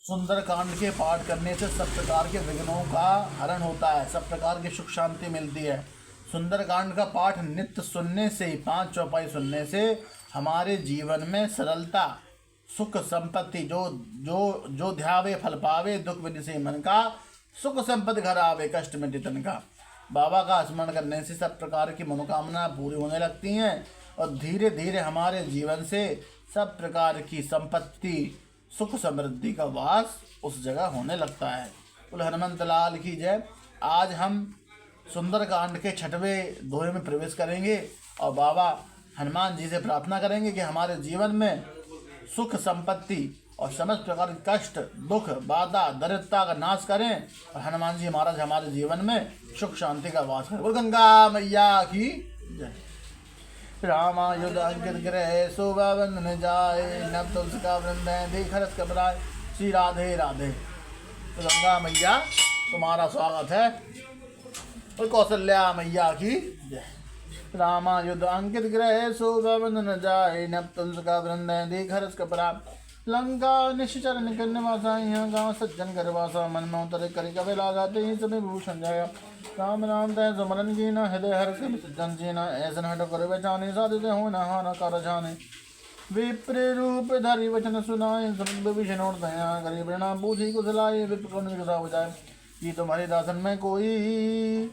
सुंदरकांड के पाठ करने से सब प्रकार के विघ्नों का हरण होता है, सब प्रकार की सुख शांति मिलती है। सुंदरकांड का पाठ नित्य सुनने से ही 5 चौपाई सुनने से हमारे जीवन में सरलता, सुख संपत्ति जो जो जो ध्यावे फल पावे, दुख विधि से मन का, सुख संपत्ति घर आवे, कष्ट मिटे तन का। बाबा का स्मरण करने से सब प्रकार की मनोकामना पूरी होने लगती हैं और धीरे धीरे हमारे जीवन से सब प्रकार की संपत्ति, सुख समृद्धि का वास उस जगह होने लगता है। बोल हनुमंत लाल की जय। आज हम सुंदरकांड के 6वें दोहे में प्रवेश करेंगे और बाबा हनुमान जी से प्रार्थना करेंगे कि हमारे जीवन में सुख संपत्ति और समस्त प्रकार के कष्ट, दुख, बाधा, दरिद्रता का नाश करें और हनुमान जी महाराज हमारे जीवन में सुख शांति का वास करें। बोल गंगा मैया की जय। रामायुध अंकित ग्रह शोभा बंधन जाए, नव तुलसी का वृंद देख हरस कबराए। श्री राधे राधे। तो गंगा मैया तुम्हारा स्वागत है और कौशल्या मैया की जय। रामायुध अंकित ग्रह शोभा बंधन जाए, नव तुलसी का वृंद देख हरस कबराए। लंका निश्चर निकलने वासा, यहाँ गाँव सज्जन कर वासा, मन में उतरे करी कभी लागाते ही सभी भूषण जाया। राम राम तय सुमरन की न हृदय हर से सज्जन जी न ऐसन हट कर बचाने, साधित हो न हान कर जाने। विप्र रूप धरि वचन सुनाए, सुन विभीषण दया करी, प्रणाम पूछी कुशलाए, विप्र कथा हो जाए। कि तुम्हारे दासन में कोई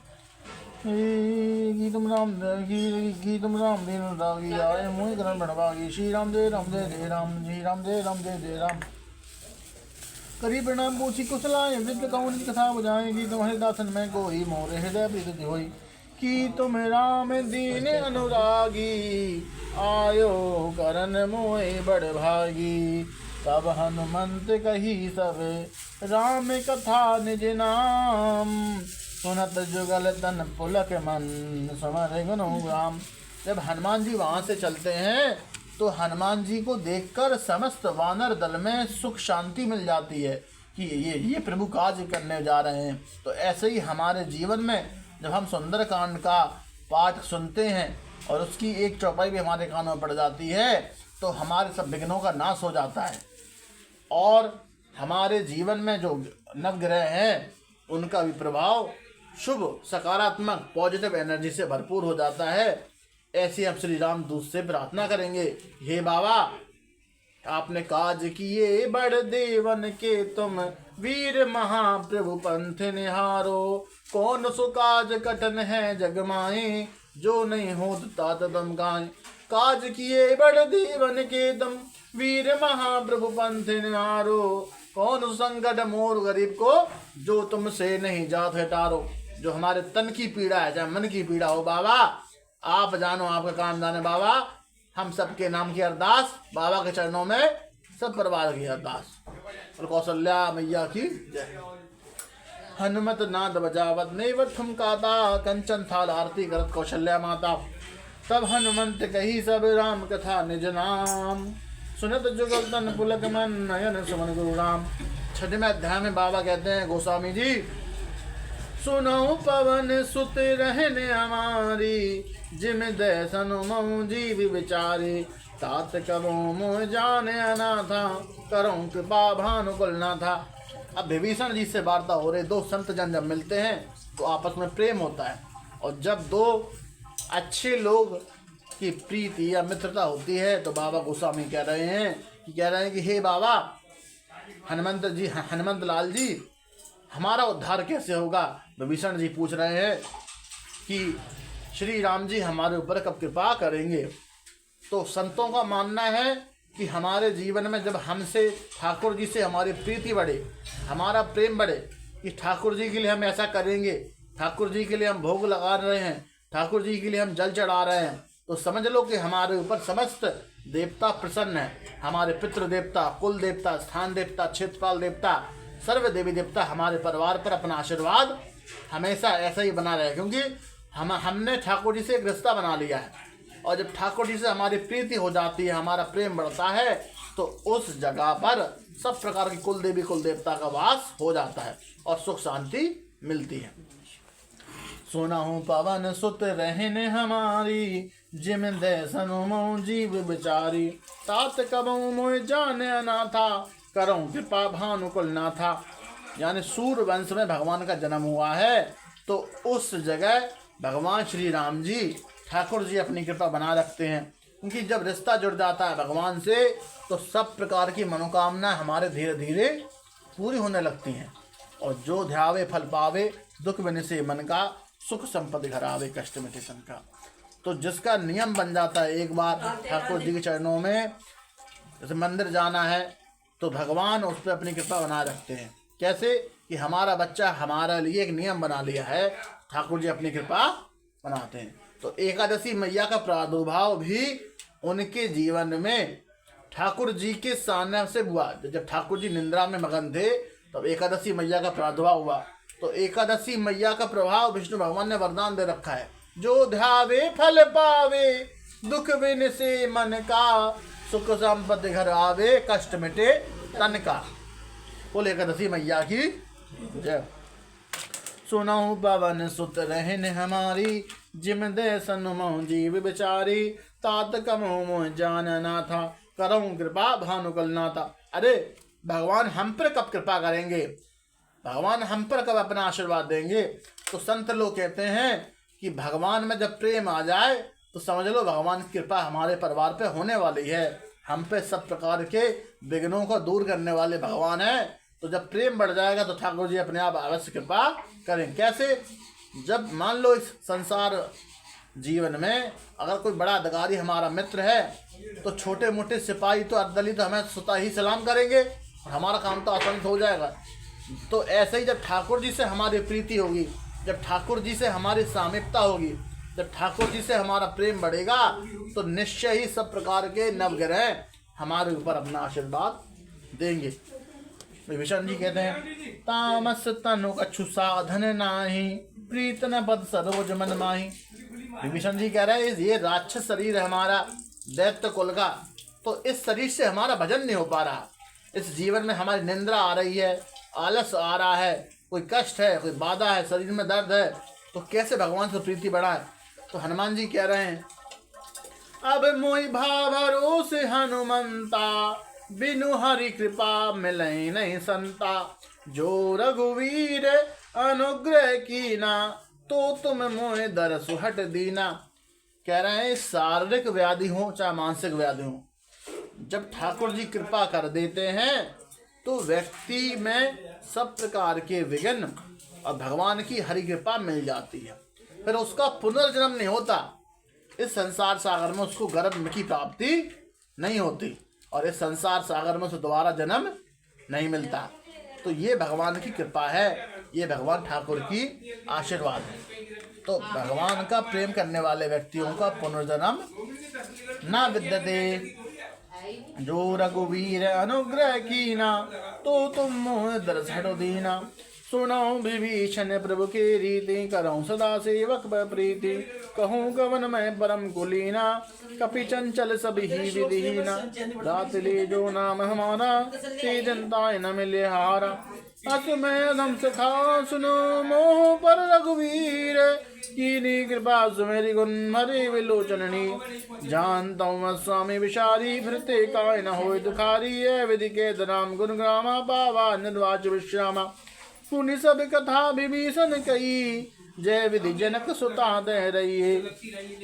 की तुम राम दीन रागी आए, मोहि करण बढ़वागी। श्री राम जय राम जय जय राम, जी राम जय राम जय जय राम। करी प्रणाम पूछी कुशलाए, विप्र कौन की कथा बुझाएगी। तुम्हारे दासन में कोई मोरे हृदय प्रीति होई। कि तुम राम दीन अनुरागी, आयो करन मोहि बड़ भागी। तब हनुमंत कही सब राम कथा निज नाम, सुनत जुगल तन पुलक मन, समर गुणग्राम। जब हनुमान जी वहाँ से चलते हैं तो हनुमान जी को देखकर समस्त वानर दल में सुख शांति मिल जाती है कि ये प्रभु कार्य करने जा रहे हैं। तो ऐसे ही हमारे जीवन में जब हम सुंदरकांड का पाठ सुनते हैं और उसकी एक चौपाई भी हमारे कानों में पड़ जाती है तो हमारे सब विघ्नों का नाश हो जाता है और हमारे जीवन में जो नवग्रह हैं उनका भी प्रभाव शुभ, सकारात्मक, पॉजिटिव एनर्जी से भरपूर हो जाता है। ऐसे हम श्री राम दूत से प्रार्थना करेंगे। हे बाबा, आपने काज किए बड़ देवन के, तुम वीर महाप्रभु पंथ निहारो। कौन सो काज कठन है जग माए, जो नहीं होत तात तम गाए। काज किए बड़ देवन के, तुम वीर महाप्रभु पंथ निहारो। कौन संकट मोर गरीब को, जो तुमसे नहीं जात है टारो। जो हमारे तन की पीड़ा है, चाहे मन की पीड़ा हो, बाबा आप जानो, आपका काम जाने। बाबा हम सबके नाम की अरदास, बाबा के चरणों में सब परिवार की अरदास। और कौशल्या मैया की जय। हनुमत नाद बजावत नैवत ठुमकाता, कंचन थाल आरती करत कौशल्या माता। तब हनुमंत कही सब राम कथा निज नाम, सुनत जुगल तन पुलक मन, नयन सुमन गुरु राम। 6वें अध्याय में बाबा कहते हैं, गोस्वामी जी सुनो पवन सुत रहने हमारी, जिम दैसन मऊ जीव विचारी। तात कबो मोह जाने अनाथा, करूं कृपा भानुकुल ना था। अब विभीषण जी से वार्ता हो रही, दो संत जन जब मिलते हैं तो आपस में प्रेम होता है और जब दो अच्छे लोग की प्रीति या मित्रता होती है तो बाबा गोस्वामी कह रहे हैं कि हे बाबा हनुमंत लाल जी, हमारा उद्धार कैसे होगा। विभीषण जी पूछ रहे हैं कि श्री राम जी हमारे ऊपर कब कृपा करेंगे। तो संतों का मानना है कि हमारे जीवन में जब हमसे ठाकुर जी से हमारी प्रीति बढ़े, हमारा प्रेम बढ़े कि ठाकुर जी के लिए हम ऐसा करेंगे, ठाकुर जी के लिए हम भोग लगा रहे हैं, ठाकुर जी के लिए हम जल चढ़ा रहे हैं, तो समझ लो कि हमारे ऊपर समस्त देवता प्रसन्न है। हमारे पितृ देवता, कुल देवता, स्थान देवता, क्षेत्रपाल देवता, सर्व देवी देवता हमारे परिवार पर अपना आशीर्वाद हमेशा ऐसा ही बना रहे, क्योंकि हमने ठाकुर जी से एक रिश्ता बना लिया है। और जब ठाकुर जी से हमारी प्रीति हो जाती है, हमारा प्रेम बढ़ता है, तो उस जगह पर सब प्रकार की कुल देवी कुल देवता का वास हो जाता है और सुख शांति मिलती है। सुनहु पवन सुत रहने हमारी, जिम दैसन मऊ जीव बिचारी। तात कबहु मोहि जाने अनाथा, करो कृपा भानुकुल नाथा। यानी सूर्य वंश में भगवान का जन्म हुआ है, तो उस जगह भगवान श्री राम जी ठाकुर जी अपनी कृपा बना रखते हैं, क्योंकि जब रिश्ता जुड़ जाता है भगवान से तो सब प्रकार की मनोकामना हमारे धीरे धीरे पूरी होने लगती हैं। और जो ध्यावे फल पावे, दुख बिनसे मन का, सुख संपत्ति घर आवे, कष्ट मिटे तन का। तो जिसका नियम बन जाता है एक बार ठाकुर जी के चरणों में, जैसे मंदिर जाना है तो भगवान उस पर अपनी कृपा बना रखते हैं। कैसे कि हमारा बच्चा हमारे लिए एक नियम बना लिया है, ठाकुर जी अपनी कृपा बनाते हैं। तो एकादशी मैया का प्रादुर्भाव भी उनके जीवन में ठाकुर जी के सामने से हुआ। जब ठाकुर जी निंद्रा में मगन थे तब एकादशी मैया का प्रादुर्भाव हुआ। तो एकादशी मैया का प्रभाव विष्णु भगवान ने वरदान दे रखा है, जो ध्यावे फल पावे, दुख बिन से मन का, सुख संपत्ति घर आवे, कष्ट मिटे तन का। बोल एकादशी मैया की जय। सुनऊ पवन सुत रहन हमारी, जिम दे सन्मुह जीव बिचारी, तात कमो मोह जान नाथा, करऊं कृपा भानुकुल नाथा। अरे भगवान हम पर कब कृपा करेंगे, भगवान हम पर कब अपना आशीर्वाद देंगे। तो संत लोग कहते हैं कि भगवान में जब प्रेम आ जाए तो समझ लो भगवान की कृपा हमारे परिवार पे होने वाली है। हम पे सब प्रकार के विघ्नों को दूर करने वाले भगवान हैं। तो जब प्रेम बढ़ जाएगा तो ठाकुर जी अपने आप अवश्य कृपा करें। कैसे, जब मान लो इस संसार जीवन में अगर कोई बड़ा अधिकारी हमारा मित्र है तो छोटे मोटे सिपाही तो अर्दली तो हमें स्वतः ही सलाम करेंगे और हमारा काम तो आसान हो जाएगा। तो ऐसे ही जब ठाकुर जी से हमारी प्रीति होगी, जब ठाकुर जी से हमारी सामीप्यता होगी, जब ठाकुर जी से हमारा प्रेम बढ़ेगा तो निश्चय ही सब प्रकार के नवग्रह हमारे ऊपर अपना आशीर्वाद देंगे। विभीषण जी कहते हैं, तामस तनु कछु साधन नाही, प्रीत न पद सरोज मन माही। विभीषण जी कह रहे हैं ये राक्षस शरीर है हमारा, दैत्य कुल का, तो इस शरीर से हमारा भजन नहीं हो पा रहा। इस जीवन में हमारी निंद्रा आ रही है, आलस आ रहा है, कोई कष्ट है, कोई बाधा है, शरीर में दर्द है, तो कैसे भगवान से प्रीति बढ़ाए। तो हनुमान जी कह रहे हैं, अब मोहि भाभरोस हनुमंता, बिनु हरि कृपा मिलई नहीं संता, जो रघुवीर अनुग्रह कीना, तो तुम मोहि दरसु हट दीना। कह रहे हैं शारीरिक व्याधि हो चाहे मानसिक व्याधि हो, जब ठाकुर जी कृपा कर देते हैं तो व्यक्ति में सब प्रकार के विघ्न और भगवान की हरि कृपा मिल जाती है। फिर उसका पुनर्जन्म नहीं होता, इस संसार सागर में उसको गर्भ की प्राप्ति नहीं होती और इस संसार सागर में उसे दोबारा जन्म नहीं मिलता। तो ये भगवान की कृपा है, ये भगवान ठाकुर की आशीर्वाद है। तो भगवान का प्रेम करने वाले व्यक्तियों का पुनर्जन्म ना विद्यते, जो रघुवीर अनुग्रह कीना, तो तुम मोह दरस हटो दीना। सुनो विभीषण प्रभु के रीति, करो सदा सेवक प्रीति, कहूँ कवन में परम कुलीना, कपि चंचल सभी विधिहीना, रात ले जो नाम हमारा, ते जनता न मिले हारा। अस में अधम सखा सुनो मोह पर रघुवीर, कीनी कृपा सुमेरी गुण हरे विलोचननी, जानता हूँ मैं स्वामी विशारी, फिरते काय न होय दुखारी, है विधि के नाम गुण ग्रामा, पावा निर्वाच विश्रामा। पुनि सब कथा विभीषण कही, जय विधि जनक सुता दे रही।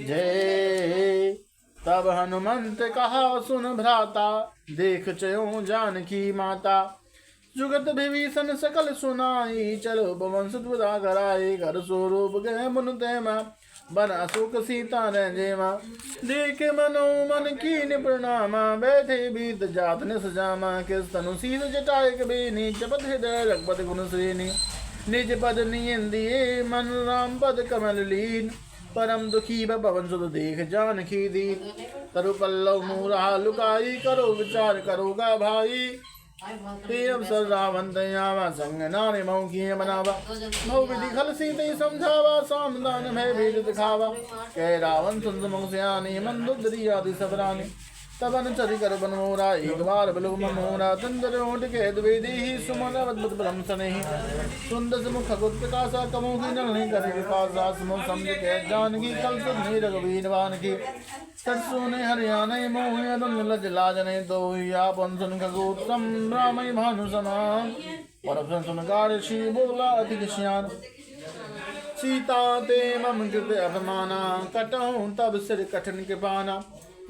जय तब हनुमंत कहा सुन भ्राता, देख चयो जानकी माता, जुगत विभीषण सकल सुनाई, चलो पवन सुत विदा कराए, घर स्वरूप गए मुन तेमा, बन अशोक सीता रेमा। देख मनो मन कीन प्रणामा, बैठे बीत जात निस जामा, किस तनु शीस जटाए कबीनी, जपत हृदय रघुपति गुण श्रेणी, निज पद नियंदिए मन राम पद कमल लीन, परम दुखी पवन सुत देख जानकी दीन, तरु पल्लव मूरा लुकाई, करो विचार करोगा भाई, अवसर रावण दयावा, संग नारे मऊ किए बनावा, मऊ विधि खल सीते समझावा, सामदान भय भेद दिखावा, कह रावण सुन मुख सयानी, मन दुदरी आदि सबरानी, तब अनुचरि कर बन मोरा, एक बार बिलुम मोरा, चंद्र ओट के द्विवेदी ही सुमन अद्भुत ब्रह्म सनेहि, सुंदर मुख गुप्त प्रकाशा, कमो की नलनि करे विपाशा, समो समझ के जानकी, कल सुधनि रघुवीर बान की, सरसोने हरियाणा मोहि अदन लज लाजने, दो आपन सुन खगोत्तम रामय भानु समान, परम सुन गाढ़ श्री बोला अधिक श्यान, सीता ते मम कृत अपमाना, कटहूँ तब सिर कठिन कृपाना,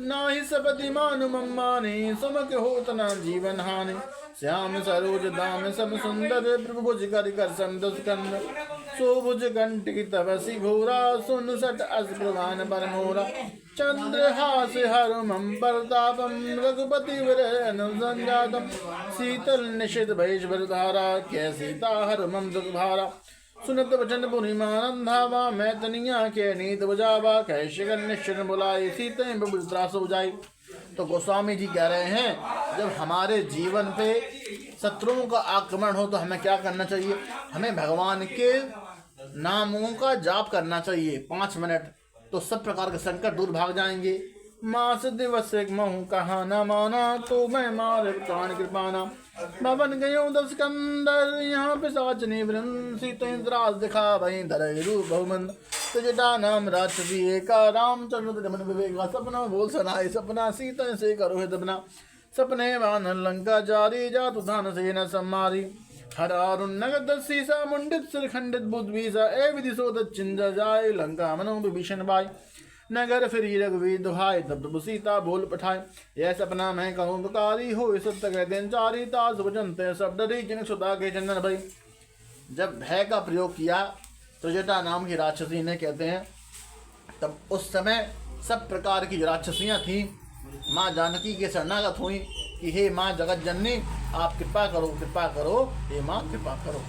नाही सपति मानु मम्माने, समक होत न जीवन हानि, श्याम सरोज दाम सब सुंदर, प्रभु भुज कर कर संदस्कंद, सो भुज कंटि तपसी घोरा, सुन सट अस प्रधान पर मोरा, चंद्र हास हर मम परतापम, रघुपति वर अनुसंजातम, शीतल निशित भैष भरधारा, कै सीता हर मम दुख भारा, सुनत वचन पुनिमानंदावा, मैं तनिया के नीत बजावा, कह शिकर निश्चर बुलाई, सीते त्रास हो जाई। तो गोस्वामी जी कह रहे हैं, जब हमारे जीवन पे शत्रुओं का आक्रमण हो तो हमें क्या करना चाहिए? हमें भगवान के नामों का जाप करना चाहिए 5 मिनट, तो सब प्रकार के संकट दूर भाग जाएंगे। मास दिवस महू कहा न माना, तो मैं मारे प्राण कृपाना, भवन गयो 10 कंदर, यहाँ पे साचनी वृंद, सीतेन्द्रास दिखा वहीं धरे रूप बहुमंद, तुझा नाम राक्षसी एका, रामचंद्र मन विवेका, सपना बोल सनाई सपना, सीता से करो है दबना, सपने वान लंका जारी, जा तुधान से न सम्मारी, हर अरुण नगद सीसा, मुंडित सिर खंडित बुद्ध बीसा, ए विधि सो दक्षिण जाय, लंका मनो विभीषण बाई, नगर फिर रघुवीर दुहाई, तब प्रभु सीता बोल पठाए, यह सपना मैं कहूँ पुकारी, हो सत्य कह दिन चारी, ताज भजनते सब डरी, जिन सुधा के चंदन भई। जब भय का प्रयोग किया तो जटा नाम की राक्षसी ने, कहते हैं तब उस समय सब प्रकार की राक्षसियाँ थीं, माँ जानकी के शरणागत हुई कि हे माँ जगत जननी, आप कृपा करो, हे माँ कृपा करो।